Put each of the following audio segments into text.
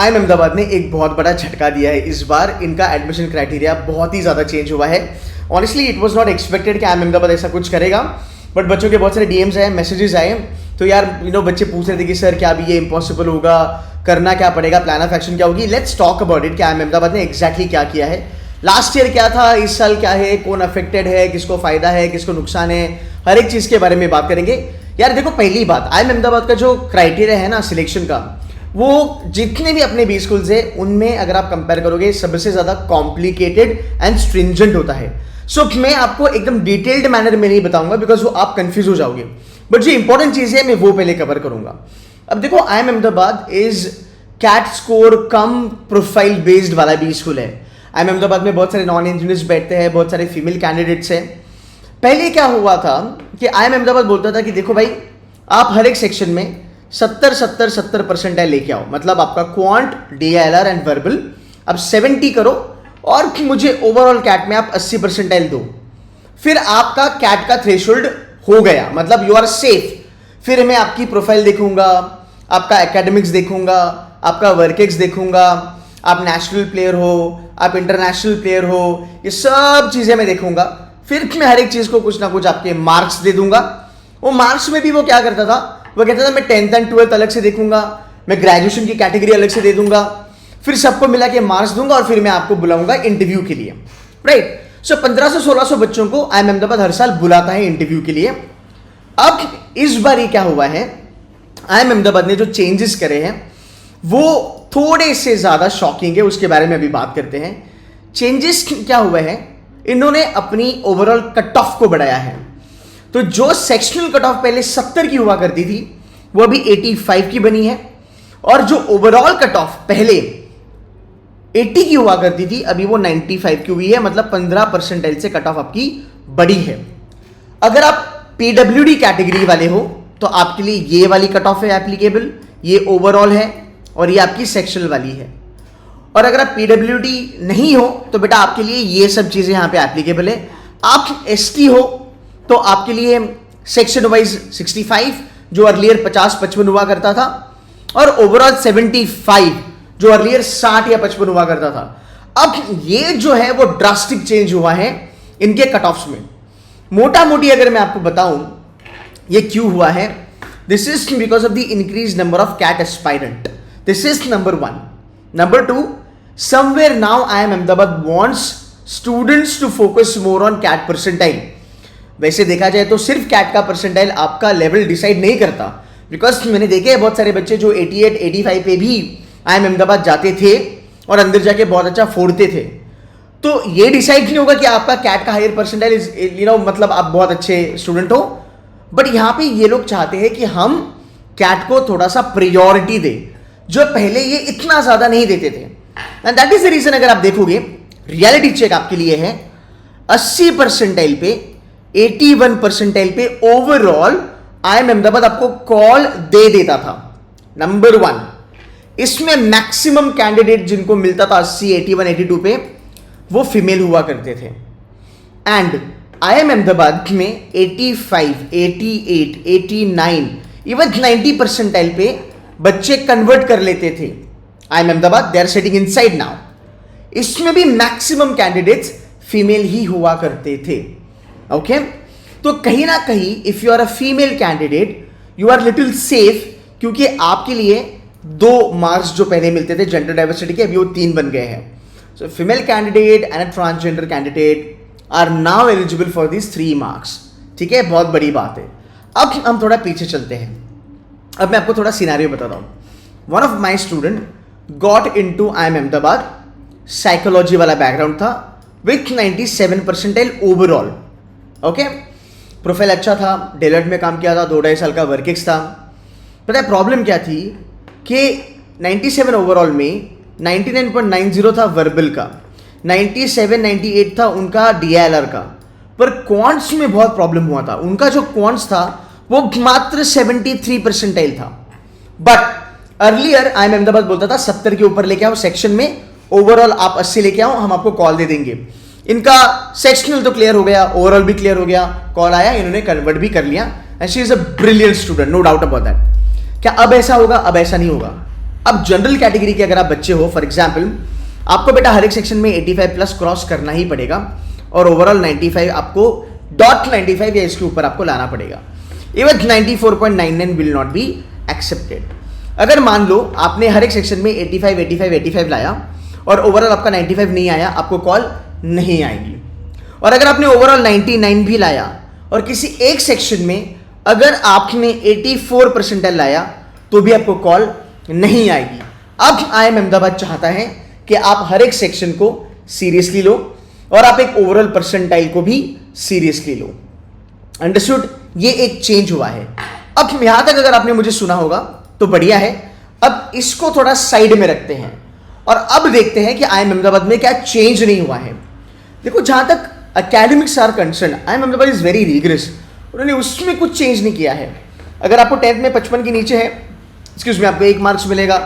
IM Ahmedabad ने एक बहुत बड़ा झटका दिया है। इस बार इनका एडमिशन क्राइटेरिया बहुत ही ज़्यादा चेंज हुआ है। Honestly it was not expected कि आईएम अहमदाबाद ऐसा कुछ करेगा, बट बच्चों के बहुत सारे डीएम्स आए, मैसेजेस आए, तो यार बच्चे पूछ रहे थे कि सर क्या अभी ये इम्पॉसिबल होगा, करना क्या पड़ेगा, प्लान ऑफ एक्शन क्या होगी। लेट्स टॉक अबाउट इट कि आईएम अहमदाबाद ने एग्जैक्टली क्या किया है, लास्ट ईयर क्या था, इस साल क्या है, कौन अफेक्टेड है, किसको फायदा है, किसको नुकसान है, हर एक चीज़ के बारे में बात करेंगे। यार देखो, पहली बात, आईएम अहमदाबाद का जो क्राइटेरिया है ना सिलेक्शन का, वो जितने भी अपने 20 स्कूल्स है उनमें अगर आप कंपेयर करोगे सबसे ज़्यादा कॉम्प्लिकेटेड एंड स्ट्रिंजेंट होता है। सो मैं आपको एकदम डिटेल्ड मैनर में नहीं बताऊंगा बिकॉज वो आप कंफ्यूज हो जाओगे, बट जो इंपॉर्टेंट चीज़ है मैं वो पहले कवर करूंगा। अब देखो, IIM Ahmedabad is CAT score cum profile based वाला भी स्कूल है। आईएम अहमदाबाद में बहुत सारे नॉन इंजीनियर्स बैठते हैं, बहुत सारे फीमेल कैंडिडेट्स हैं। पहले क्या हुआ था कि आईएम अहमदाबाद बोलता था कि देखो भाई, आप हर एक सेक्शन में 70 परसेंटाइल लेके आओ, मतलब आपका क्वांट, डीआईएलआर एंड वर्बल अब 70 करो और मुझे ओवरऑल कैट में आप 80 परसेंटाइल दो। फिर आपका कैट का थ्रेशोल्ड हो गया, मतलब यू आर सेफ। फिर मैं आपकी प्रोफाइल देखूंगा, आपका एकेडमिक्स देखूंगा, आपका वर्क एक्स देखूंगा, आप नेशनल प्लेयर हो, आप इंटरनेशनल प्लेयर हो, ये सब चीज़ें मैं देखूंगा। फिर मैं हर एक चीज़ को कुछ ना कुछ आपके मार्क्स दे दूंगा। वो मार्क्स में भी वो क्या करता था, वो कहता था मैं 10th एंड 12th अलग से देखूंगा, मैं ग्रेजुएशन की कैटेगरी अलग से दे दूंगा, फिर सबको मिला के मार्क्स दूंगा और फिर मैं आपको बुलाऊंगा इंटरव्यू के लिए, राइट। सो 1500-1600 बच्चों को आईएम अहमदाबाद हर साल बुलाता है इंटरव्यू के लिए। अब इस बार ये क्या हुआ है, आईएम अहमदाबाद ने जो चेंजेस करे हैं वो थोड़े से ज्यादा शॉकिंग है, उसके बारे में अभी बात करते हैं। चेंजेस क्या हुआ है, इन्होंने अपनी ओवरऑल कट ऑफ को बढ़ाया है। तो जो सेक्शनल कट ऑफ पहले 70 की हुआ करती थी वो अभी 85 की बनी है, और जो ओवरऑल कट ऑफ पहले 80 की हुआ करती थी अभी वो 95 की हुई है, मतलब 15 परसेंटाइल से कट ऑफ आपकी बड़ी है। अगर आप पीडब्ल्यूडी कैटेगरी वाले हो तो आपके लिए ये वाली कट ऑफ है एप्लीकेबल, ये ओवरऑल है और ये आपकी सेक्शनल वाली है। और अगर आप पीडब्ल्यूडी नहीं हो तो बेटा आपके लिए ये सब चीजें यहां पे एप्लीकेबल है। आप एसटी हो तो आपके लिए सेक्शन वाइज 65 जो अर्लियर 50-55 हुआ करता था, और ओवरऑल 75 जो अर्लियर 60 या 55 हुआ करता था। अब ये जो है वो ड्रास्टिक चेंज हुआ है इनके कट ऑफ्स में। मोटा मोटी अगर मैं आपको बताऊं ये क्यों हुआ है, this is because of the increase number of CAT aspirant. This is number 1। Number 2, somewhere now IIM Ahmedabad wants students to focus more on CAT percentile. वैसे देखा जाए तो सिर्फ कैट का परसेंटाइल आपका लेवल डिसाइड नहीं करता, बिकॉज मैंने देखे बहुत सारे बच्चे जो 88-85 पे भी आईएम अहमदाबाद जाते थे और अंदर जाके बहुत अच्छा फोड़ते थे। तो ये डिसाइड नहीं होगा कि आपका कैट का हायर परसेंटाइल इज मतलब आप बहुत अच्छे स्टूडेंट हो, बट यहाँ पे ये लोग चाहते हैं कि हम कैट को थोड़ा सा प्रायोरिटी दें, जो पहले ये इतना ज्यादा नहीं देते थे। And that is the reason, अगर आप देखोगे रियलिटी चेक आपके लिए है 80 परसेंटाइल पे, 81 परसेंटाइल पे ओवरऑल आईएम अहमदाबाद आपको कॉल दे देता था। नंबर 1, इसमें मैक्सिमम कैंडिडेट जिनको मिलता था 80, 81, 82 पे वो फीमेल हुआ करते थे। एंड आईएम अहमदाबाद में 85, 88, 89, इवन 90 परसेंटाइल पे बच्चे कन्वर्ट कर लेते थे। IIM Ahmedabad they are sitting inside now. इसमें भी मैक्सिमम कैंडिडेट्स फीमेल ही हुआ करते थे। ओके तो कहीं ना कहीं if you are a female candidate you are little safe, क्योंकि आपके लिए 2 मार्क्स जो पहले मिलते थे जेंडर डाइवर्सिटी के, अभी वो 3 बन गए हैं। So female candidate and a transgender candidate are now eligible for this 3 marks. ठीक है, बहुत बड़ी बात है। अब हम थोड़ा पीछे चलते हैं। अब मैं आपको थोड़ा सिनारियो बताता हूँ। One of my student got into IIM Ahmedabad, psychology वाला बैकग्राउंड था with 97 percentile overall. Okay, profile अच्छा था, डेलॉयट में काम किया था, 2-2.5 साल का वर्क एक्स था। पता है प्रॉब्लम क्या थी कि 97 ओवरऑल में 99.90 था वर्बल का, 97-98 था उनका डीआईएलआर का, पर क्वांट्स में बहुत प्रॉब्लम हुआ था। उनका जो क्वांट्स था वो मात्र 73 परसेंटाइल था। बट अर्लियर आईएम अहमदाबाद बोलता था 70 के ऊपर लेके आओ सेक्शन में, ओवरऑल आप 80 लेके आओ, हम आपको कॉल दे देंगे। इनका सेक्शनल तो क्लियर हो गया, ओवरऑल भी क्लियर हो गया, कॉल आया, इन्होंने कन्वर्ट भी कर लिया। And she is a brilliant student, no doubt about that. क्या अब ऐसा होगा? अब ऐसा नहीं होगा। अब जनरल कैटेगरी के अगर आप बच्चे हो, फॉर एग्जाम्पल आपको बेटा हर एक सेक्शन में 85 प्लस क्रॉस करना ही पड़ेगा और ओवरऑल 95 आपको .95 या इसके ऊपर आपको लाना पड़ेगा। Even 94.99 will not be accepted. अगर मान लो आपने हर एक सेक्शन में 85 लाया और ओवरऑल आपका 95 नहीं आया, आपको कॉल नहीं आएगी। और अगर आपने ओवरऑल 99 भी लाया और किसी एक सेक्शन में अगर आपने 84 परसेंटाइल लाया तो भी आपको कॉल नहीं आएगी। अब IIM अहमदाबाद चाहता है कि आप हर एक सेक्शन को सीरियसली लो और आप एक ओवरऑल परसेंटाइल को भी सीरियसली लो। अंडरस्टूड? ये एक चेंज हुआ है। अब यहां तक अगर आपने मुझे सुना होगा तो बढ़िया है। अब इसको थोड़ा साइड में रखते हैं और अब देखते हैं कि IIM अहमदाबाद में क्या चेंज नहीं हुआ है। देखो, जहां तक academics are concerned, IIM Ahmedabad is very rigorous. उन्होंने उसमें कुछ चेंज नहीं किया है। अगर आपको 10th में 55 के नीचे है, एक्सक्यूज में, आपको 1 मार्क्स मिलेगा।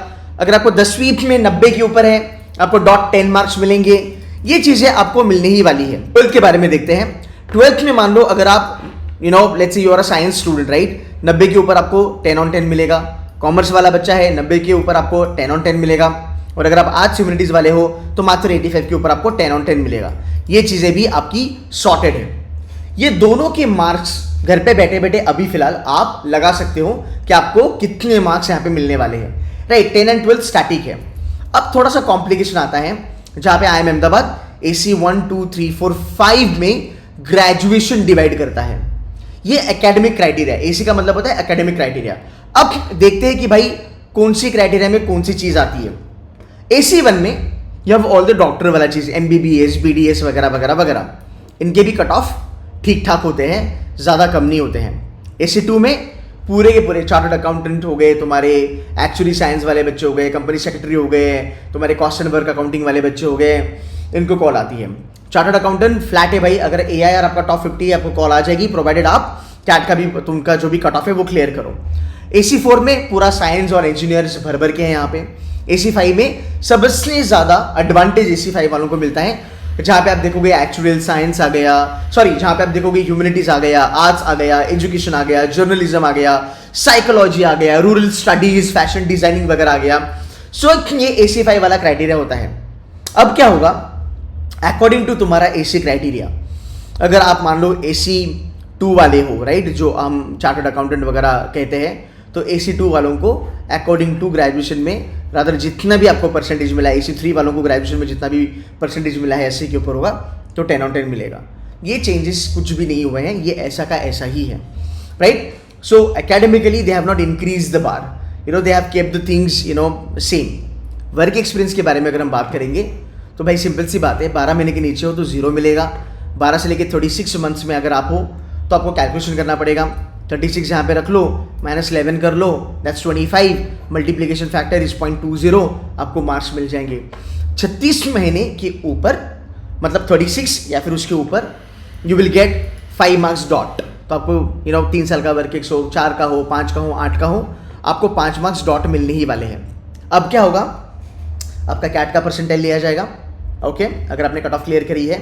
अगर आपको 10वीं में 90 के ऊपर है, आपको .10 मार्क्स मिलेंगे। ये चीजें आपको मिलने ही वाली है। 12th के बारे में देखते हैं। 12th में मान लो अगर आप let's say you are a science student, right, 90 के ऊपर आपको 10 on 10 मिलेगा। कॉमर्स वाला बच्चा है, 90 के ऊपर आपको 10 on 10 मिलेगा। और अगर आप आर्ट्स ह्यूमैनिटीज वाले हो तो मात्र 85 के ऊपर आपको 10 on 10 मिलेगा। ये चीजें भी आपकी सॉर्टेड है। ये दोनों के मार्क्स घर पे बैठे बैठे अभी फिलहाल आप लगा सकते हो कि आपको कितने मार्क्स यहाँ पे मिलने वाले हैं, राइट। 10 and 12 स्टैटिक है। अब थोड़ा सा कॉम्प्लिकेशन आता है जहां पे IIM अहमदाबाद AC 1 2 3 4 5 में ग्रेजुएशन डिवाइड करता है। ये एकेडमिक क्राइटेरिया, AC का मतलब होता है एकेडमिक क्राइटेरिया। अब देखते हैं कि भाई कौन सी क्राइटेरिया में कौन सी चीज आती है। AC 1 में you have all the doctor वाला चीज, MBBS BDS वगैरह वगैरह वगैरह, इनके भी कट ऑफ ठीक ठाक होते हैं, ज्यादा कम नहीं होते हैं। AC 2 में पूरे के पूरे चार्टर्ड अकाउंटेंट हो गए, तुम्हारे एक्चुअली साइंस वाले बच्चे हो गए, कंपनी सेक्रेटरी हो गए, तुम्हारे कॉस्ट एंड वर्क अकाउंटिंग वाले बच्चे हो गए, इनको कॉल आती है। चार्टर्ड अकाउंटेंट फ्लैट है भाई, अगर AIR आपका टॉप 50 है आपको कॉल आ जाएगी, प्रोवाइडेड आप कैट का भी तुमका जो भी कट ऑफ है वो क्लियर करो। AC 4 में पूरा साइंस और इंजीनियर्स भर भर के हैं यहाँ पे। AC 5 में सबसे ज्यादा एडवांटेज AC 5 वालों को मिलता है, जहां पे आप देखोगे एक्चुअल साइंस आ गया, सॉरी जहां पे आप देखोगे ह्यूमैनिटीज आ गया, आर्ट्स आ गया, एजुकेशन आ गया, जर्नलिज्म आ गया, साइकोलॉजी आ गया, रूरल स्टडीज, फैशन डिजाइनिंग वगैरह आ गया। सो ये AC 5 वाला क्राइटेरिया होता है। अब क्या होगा, अकॉर्डिंग टू तुम्हारा AC क्राइटेरिया, अगर आप मान लो AC 2 वाले हो, राइट, जो हम चार्टर्ड अकाउंटेंट वगैरह कहते हैं, तो AC 2 वालों को अकॉर्डिंग टू ग्रेजुएशन में रादर जितना भी आपको परसेंटेज मिला है, AC 3 वालों को ग्रेजुएशन में जितना भी परसेंटेज मिला है 80 के ऊपर होगा तो 10 on 10 मिलेगा। ये चेंजेस कुछ भी नहीं हुए हैं, ये ऐसा का ऐसा ही है, right. So academically they have not increase the bar, they have kept the things same. Work experience के बारे में अगर हम बात करेंगे तो भाई सिंपल सी बात है, 12 महीने के नीचे हो तो 0 मिलेगा। 12 से लेकर 36 मंथ्स में अगर आप हो तो आपको कैलकुलेशन करना पड़ेगा। 36 यहाँ पे रख लो, -11 कर लो, दैट्स 25, मल्टीप्लिकेशन फैक्टर इज 0.20, आपको मार्क्स मिल जाएंगे। 36 महीने के ऊपर मतलब 36 या फिर उसके ऊपर you will get 5 marks dot. तो आपको 3 साल का वर्क 104 का हो, 5 का हो, 8 का हो, आपको 5 मार्क्स डॉट मिलने ही वाले हैं। अब क्या होगा, आपका कैट का परसेंटाइल लिया जाएगा, ओके, अगर आपने कट ऑफ क्लियर करी है,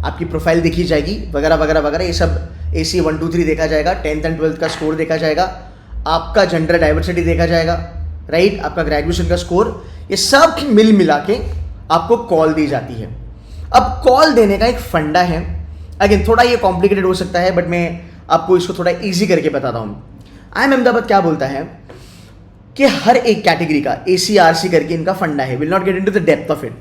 आपकी प्रोफाइल देखी जाएगी वगैरह वगैरह वगैरह, ये सब AC 1 2 3 देखा जाएगा, 10th and 12th का स्कोर देखा जाएगा, आपका जेंडर डाइवर्सिटी देखा जाएगा, राइट, आपका ग्रेजुएशन का स्कोर, ये सब मिल मिला के आपको कॉल दी जाती है। अब कॉल देने का एक फंडा है, अगेन थोड़ा ये कॉम्प्लिकेटेड हो सकता है बट मैं आपको इसको थोड़ा ईजी करके बताता हूँ। IIM अहमदाबाद क्या बोलता है कि हर एक कैटेगरी का ACRC करके इनका फंडा है, will not get into the depth of it,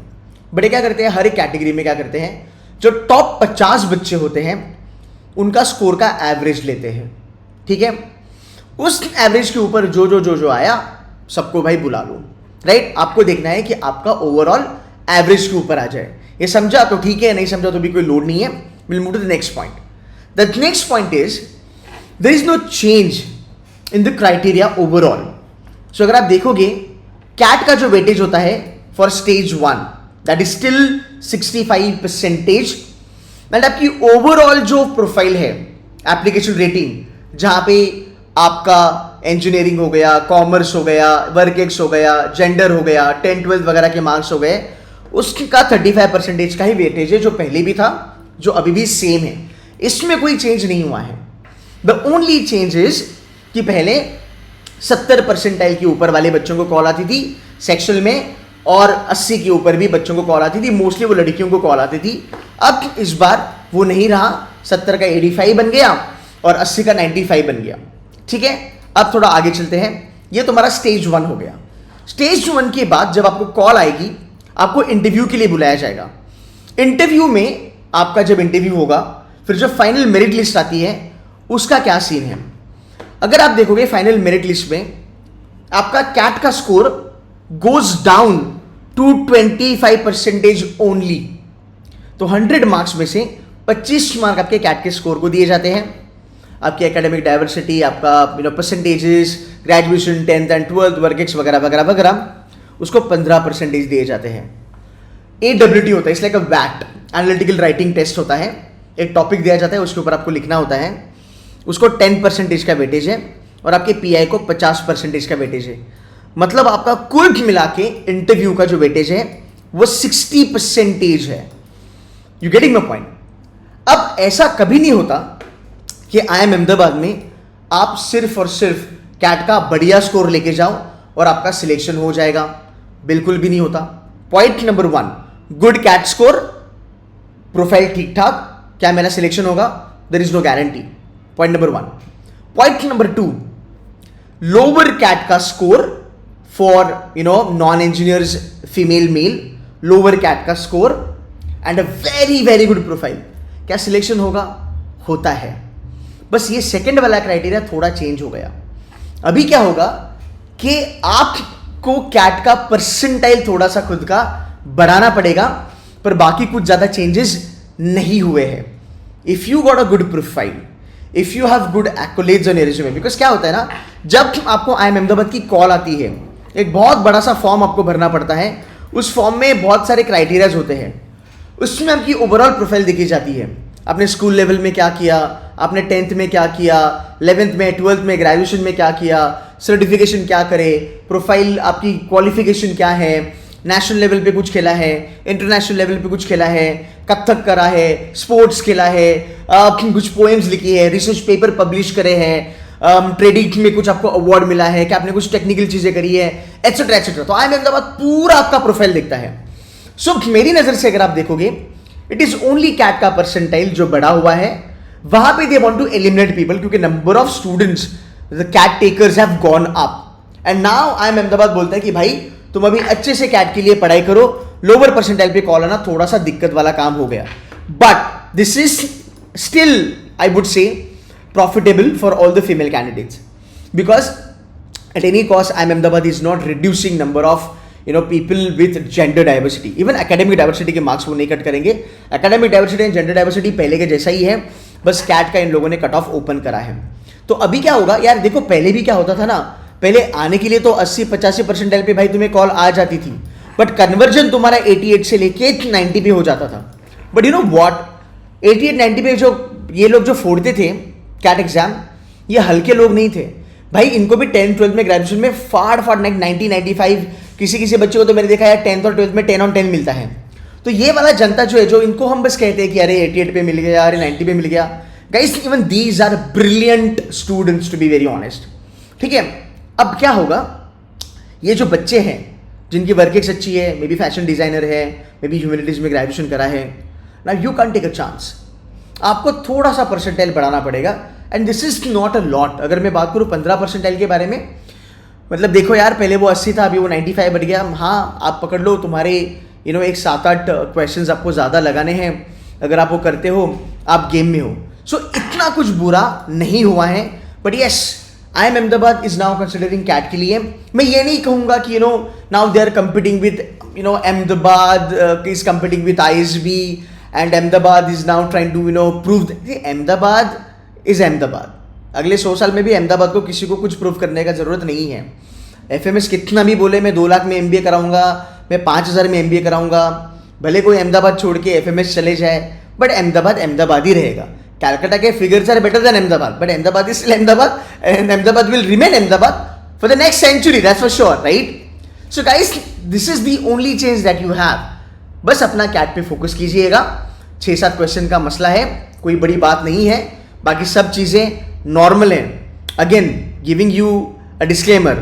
but क्या करते हैं, हर एक कैटेगरी में क्या करते हैं, जो टॉप 50 बच्चे होते हैं उनका स्कोर का एवरेज लेते हैं, ठीक है। उस एवरेज के ऊपर जो आया सबको भाई बुला लो, राइट। आपको देखना है कि आपका ओवरऑल एवरेज के ऊपर आ जाए। ये समझा तो ठीक है, नहीं समझा तो भी कोई लोड नहीं है। Will move to the next point. The next point is there is no change in the criteria overall. So अगर आप देखोगे कैट का जो वेटेज होता है for stage 1 that is still 65%, and आपकी ओवरऑल जो प्रोफाइल है एप्लीकेशन रेटिंग, जहां पे आपका इंजीनियरिंग हो गया, कॉमर्स हो गया, वर्क एक्स हो गया, जेंडर हो गया, 10 12 वगैरह के मार्क्स हो गए, उसका 35% का ही वेटेज है, जो पहले भी था, जो अभी भी सेम है, इसमें कोई चेंज नहीं हुआ है। द ओनली चेंज इज कि पहले 70 परसेंटाइल के ऊपर वाले बच्चों को कॉल आती थी सेक्शुअल में, और 80 के ऊपर भी बच्चों को कॉल आती थी, मोस्टली वो लड़कियों को कॉल आती थी। अब इस बार वो नहीं रहा, 70 का 85 बन गया और 80 का 95 बन गया। ठीक है, अब थोड़ा आगे चलते हैं। ये तुम्हारा स्टेज 1 हो गया। स्टेज 1 के बाद जब आपको कॉल आएगी, आपको इंटरव्यू के लिए बुलाया जाएगा। इंटरव्यू में आपका जब इंटरव्यू होगा, फिर जो फाइनल मेरिट लिस्ट आती है उसका क्या सीन है। अगर आप देखोगे फाइनल मेरिट लिस्ट में आपका कैट का score goes down to 25% only. तो 100 मार्क्स में से 25 मार्क आपके कैट के स्कोर को दिए जाते हैं। आपकी एकेडमिक डाइवर्सिटी, आपका percentages, graduation, 10th and 12th, work ex वगैरह वगैरह वगैरह, उसको 15% दिए जाते हैं। AWT होता है, इसलिए एक वैट एनालिटिकल राइटिंग टेस्ट होता है। एक टॉपिक दिया जाता है, उसके ऊपर आपको लिखना होता है, उसको 10% का वेटेज है और आपके PI को 50% का वेटेज है। मतलब आपका कुल मिला के इंटरव्यू का जो वेटेज है वो 60% है। You getting my point. अब ऐसा कभी नहीं होता कि IIM अहमदाबाद में आप सिर्फ और सिर्फ कैट का बढ़िया स्कोर लेके जाओ और आपका सिलेक्शन हो जाएगा, बिल्कुल भी नहीं होता। Point number 1, good CAT score, profile ठीक ठाक, क्या मेरा सिलेक्शन होगा? There is no guarantee. Point number 1। Point number 2, lower CAT का score for non engineers, female male, lower CAT का score and a very very good profile, क्या selection होगा? होता है। बस ये सेकंड वाला क्राइटेरिया थोड़ा चेंज हो गया। अभी क्या होगा कि आपको कैट का परसेंटाइल थोड़ा सा खुद का बढ़ाना पड़ेगा, पर बाकी कुछ ज्यादा चेंजेस नहीं हुए हैं। If you got a good profile, if you have good accolades on your resume, because क्या होता है ना, जब आपको IIM अहमदाबाद की कॉल आती है, एक बहुत बड़ा सा फॉर्म आपको भरना पड़ता है। उस फॉर्म में बहुत सारे क्राइटेरियाज होते हैं, उसमें आपकी ओवरऑल प्रोफाइल देखी जाती है। आपने स्कूल लेवल में क्या किया, आपने 10th में क्या किया, 11th में, 12th में, ग्रेजुएशन में क्या किया, सर्टिफिकेशन क्या करे, प्रोफाइल आपकी क्वालिफिकेशन क्या है, नेशनल लेवल पे कुछ खेला है, इंटरनेशनल लेवल पे कुछ खेला है, कथक करा है, स्पोर्ट्स खेला है, कुछ पोएम्स लिखी है, रिसर्च पेपर पब्लिश करे हैं, ट्रेडिंग में कुछ आपको अवार्ड मिला है, कि आपने कुछ टेक्निकल चीजें करी है, एटसेट्रा एटसेट्रा। तो IIM अहमदाबाद पूरा आपका प्रोफाइल देखता है। सो मेरी नजर से अगर आप देखोगे, इट इज ओनली कैट का परसेंटाइल जो बढ़ा हुआ है, वहां पे they want to eliminate people, क्योंकि number of students the CAT takers have gone up and now IIM Ahmedabad बोलता है कि भाई तुम अभी अच्छे से कैट के लिए पढ़ाई करो, लोअर परसेंटाइल पे कॉल आना थोड़ा सा दिक्कत वाला काम हो गया। But this is still I would say profitable for all the female candidates, because at any cost IIM Ahmedabad is not reducing number of people with gender diversity. Even academic diversity के marks वो नहीं cut करेंगे। academic diversity and gender diversity पहले के जैसा ही है, बस cat का इन लोगों ने कट ऑफ ओपन करा है। तो अभी क्या होगा यार, देखो पहले भी क्या होता था ना, पहले आने के लिए तो 80-85% पे भाई तुम्हें कॉल आ जाती थी, बट कन्वर्जन तुम्हारा 88 से लेके 90 पे हो जाता था। बट यू नो व्हाट, 88-90 पे जो ये लोग जो फोड़ते थे कैट एग्जाम, ये हल्के लोग नहीं थे भाई। इनको भी 10th 12th में, ग्रेजुएशन में फाड़ 90-95, किसी बच्चे को तो मैंने देखा यार 10th और 12th में 10 on 10 मिलता है। तो ये वाला जनता जो है, जो इनको हम बस कहते हैं कि अरे 88 पे मिल गया, अरे 90 पे मिल गया, guys even these are brilliant students to be very honest. ठीक है, अब क्या होगा, ये जो बच्चे हैं जिनकी वर्क एक्स अच्छी है, मे बी फैशन डिजाइनर है, मे बी ह्यूमैनिटीज में ग्रेजुएशन करा है, now you can take a chance, आपको थोड़ा सा परसेंटाइल बढ़ाना पड़ेगा। And this is not a lot. अगर मैं बात करूँ 15 परसेंटाइल के बारे में, मतलब देखो यार, पहले वो 80 था, अभी वो 95 बढ़ गया। हाँ, आप पकड़ लो, तुम्हारे एक 7-8 क्वेश्चंस आपको ज़्यादा लगाने हैं। अगर आप वो करते हो, आप गेम में हो। सो इतना कुछ बुरा नहीं हुआ है। But yes, IIM Ahmedabad is now considering CAT के लिए। मैं ये नहीं कहूँगा कि now they are competing with Ahmedabad is competing with ISB and Ahmedabad is now trying to prove that Ahmedabad is Ahmedabad. अगले 100 साल में भी अहमदाबाद को किसी को कुछ प्रूव करने का जरूरत नहीं है। FMS कितना भी बोले मैं 2 लाख में MBA कराऊंगा, मैं 5000 में MBA कराऊंगा, भले कोई अहमदाबाद छोड़ के FMS चले जाए, बट अहमदाबाद अहमदाबाद ही रहेगा। कैलकाटा के figures are better than Ahmedabad, but Ahmedabad is still Ahmedabad and Ahmedabad will remain Ahmedabad for the next century, that's for sure, right? So guys, this is the only change that you have. बस अपना कैट पे focus कीजिएगा। 6-7 question का मसला है, कोई बड़ी बात नहीं है, बाकी सब चीजें नॉर्मल हैं। Again giving you a disclaimer,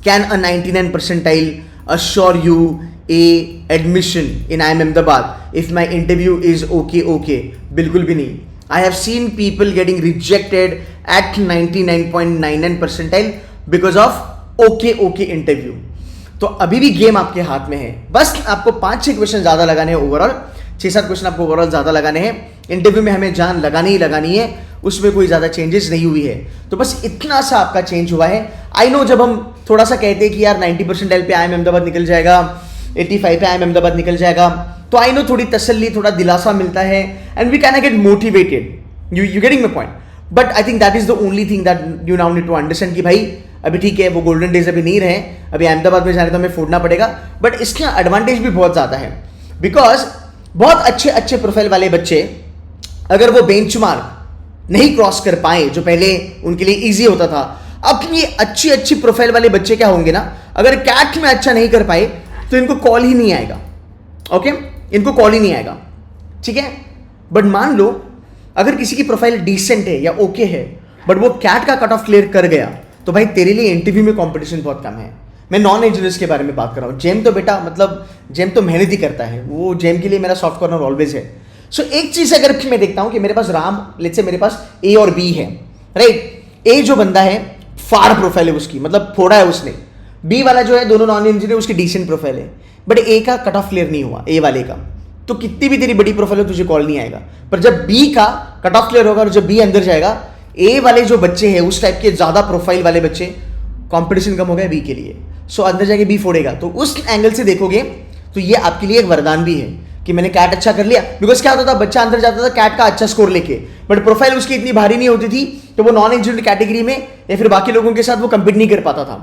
can a 99 percentile assure you a admission in IIM Ahmedabad if my interview is okay? बिल्कुल भी नहीं. I have seen people getting rejected at 99.99 percentile because of okay interview. तो अभी भी game आपके हाथ में है, बस आपको 5-6 क्वेश्चन ज़्यादा लगाने हैं. ओवरऑल 6-7 क्वेश्चन आपको ओवरऑल ज़्यादा लगाने हैं. इंटरव्यू में हमें जान लगानी ही लगानी है, उसमें कोई ज़्यादा चेंजेस नहीं हुई है. तो बस इतना सा आपका चेंज हुआ है. आई नो जब हम थोड़ा सा कहते हैं कि यार 90 परसेंटाइल पे IIM अहमदाबाद निकल जाएगा, 85 पे IIM अहमदाबाद निकल जाएगा, तो आई नो थोड़ी तसल्ली, थोड़ा दिलासा मिलता है, and we can get motivated. You getting my point. But I think that is the only thing that you now need to understand कि भाई अभी ठीक है, वो गोल्डन डेज अभी नहीं रहे, अभी अहमदाबाद में जाने तो हमें फोड़ना पड़ेगा. बट इसका एडवांटेज भी बहुत ज़्यादा है, बिकॉज बहुत अच्छे प्रोफाइल वाले बच्चे अगर वो बेंचमार्क नहीं क्रॉस कर पाए जो पहले उनके लिए इजी होता था, अपनी अच्छी प्रोफाइल वाले बच्चे क्या होंगे ना, अगर कैट में अच्छा नहीं कर पाए तो इनको कॉल ही नहीं आएगा. ओके, इनको कॉल ही नहीं आएगा. ठीक है. बट मान लो अगर किसी की प्रोफाइल डिसेंट है या ओके है, बट वो कैट का कट ऑफ क्लियर कर गया, तो भाई तेरे लिए इंटरव्यू में कंपटीशन बहुत कम है. मैं नॉन इंजीनियर्स के बारे में बात कर रहा हूँ. जेम तो बेटा मतलब जेम तो मेहनत ही करता है, वो जेम के लिए मेरा सॉफ्ट कॉर्नर ऑलवेज है. सो एक चीज अगर मैं देखता हूँ कि मेरे पास लेट्स से मेरे पास ए और बी है, राइट. ए जो बंदा है फार प्रोफाइल है उसकी, मतलब फोड़ा है उसने. बी वाला जो है दोनों नॉन इंजीनियर, उसकी डिसेंट प्रोफाइल है, बट ए का कट ऑफ क्लियर नहीं हुआ, ए वाले का. तो कितनी भी तेरी बड़ी प्रोफाइल हो तुझे कॉल नहीं आएगा. पर जब बी का कट ऑफ क्लियर होगा और जब बी अंदर जाएगा, ए वाले जो बच्चे हैं उस टाइप के ज्यादा प्रोफाइल वाले बच्चे, कंपटीशन कम हो गया बी के लिए. सो अंदर जाके बी फोड़ेगा. तो उस एंगल से देखोगे तो ये आपके लिए एक वरदान भी है कि मैंने कैट अच्छा कर लिया. बिकॉज क्या होता था, बच्चा अंदर जाता था कैट का अच्छा स्कोर लेके, बट प्रोफाइल उसकी इतनी भारी नहीं होती थी, तो वो नॉन इंजीनियर कैटेगरी में या फिर बाकी लोगों के साथ वो कंपीट नहीं कर पाता था.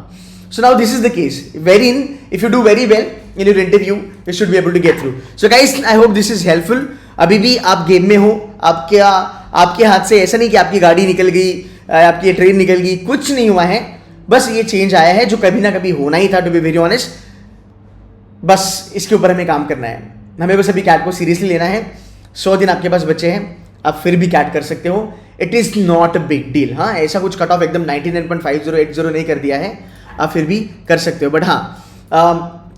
So now this is the case wherein if you do very well in your interview you should be able to get through. So guys, I hope this is helpful. अभी भी आप गेम में हो, आपके हाथ से ऐसा नहीं कि आपकी गाड़ी निकल गई, आपकी ट्रेन निकल गई, कुछ नहीं हुआ है. बस ये चेंज आया है जो कभी ना कभी होना ही था, टू बी वेरी ऑनेस्ट. बस इसके ऊपर हमें काम करना है. हमें बस अभी कैट को सीरियसली लेना है. 100 दिन आपके पास बचे हैं, आप फिर भी कैट कर सकते हो. It is not a big deal. हाँ, ऐसा कुछ कट ऑफ एकदम 99.5080 नहीं कर दिया है, आप फिर भी कर सकते हो. बट हाँ,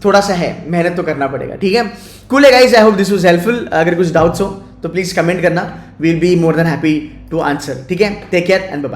थोड़ा सा है, मेहनत तो करना पड़ेगा. ठीक है. कूल है guys, I hope this was helpful. अगर कुछ डाउट्स हो तो प्लीज कमेंट करना, we will be more than happy to answer. ठीक है. Take care and bye.